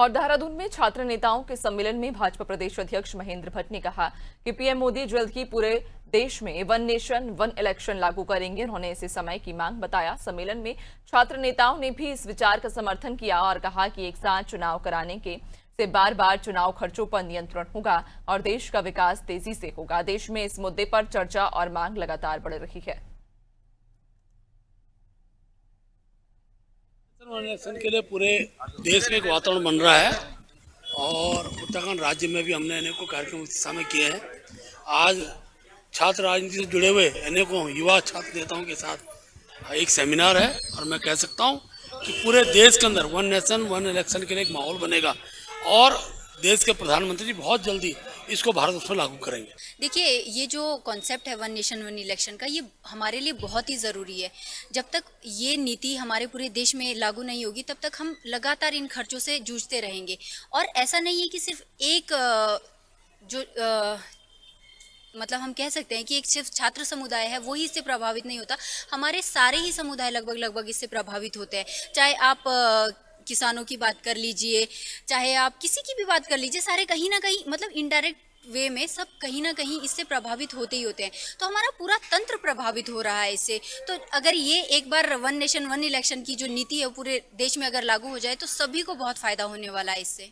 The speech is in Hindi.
और देहरादून में छात्र नेताओं के सम्मेलन में भाजपा प्रदेश अध्यक्ष महेंद्र भट्ट ने कहा कि पीएम मोदी जल्द ही पूरे देश में वन नेशन वन इलेक्शन लागू करेंगे। उन्होंने इसे समय की मांग बताया। सम्मेलन में छात्र नेताओं ने भी इस विचार का समर्थन किया और कहा कि एक साथ चुनाव कराने के से बार बार चुनाव खर्चों पर नियंत्रण होगा और देश का विकास तेजी से होगा। देश में इस मुद्दे पर चर्चा और मांग लगातार बढ़ रही है। इलेक्शन के लिए पूरे देश में एक वातावरण बन रहा है और उत्तराखंड राज्य में भी हमने अनेकों कार्यक्रम इस समय किए हैं। आज छात्र राजनीति से जुड़े हुए अनेकों युवा छात्र नेताओं के साथ एक सेमिनार है और मैं कह सकता हूं कि पूरे देश के अंदर वन नेशन वन इलेक्शन के लिए एक माहौल बनेगा और देश के प्रधानमंत्री जी बहुत जल्दी इसको भारत उसमें लागू करेंगे। देखिए, ये जो कॉन्सेप्ट है वन नेशन वन इलेक्शन का, ये हमारे लिए बहुत ही ज़रूरी है। जब तक ये नीति हमारे पूरे देश में लागू नहीं होगी तब तक हम लगातार इन खर्चों से जूझते रहेंगे। और ऐसा नहीं है कि सिर्फ एक मतलब हम कह सकते हैं कि एक सिर्फ छात्र समुदाय है वो ही इससे प्रभावित नहीं होता, हमारे सारे ही समुदाय लगभग इससे प्रभावित होते हैं। चाहे आप किसानों की बात कर लीजिए, चाहे आप किसी की भी बात कर लीजिए, सारे कहीं ना कहीं मतलब इनडायरेक्ट वे में सब कहीं ना कहीं इससे प्रभावित होते ही होते हैं। तो हमारा पूरा तंत्र प्रभावित हो रहा है इससे। तो अगर ये एक बार वन नेशन वन इलेक्शन की जो नीति है पूरे देश में अगर लागू हो जाए तो सभी को बहुत फायदा होने वाला है इससे।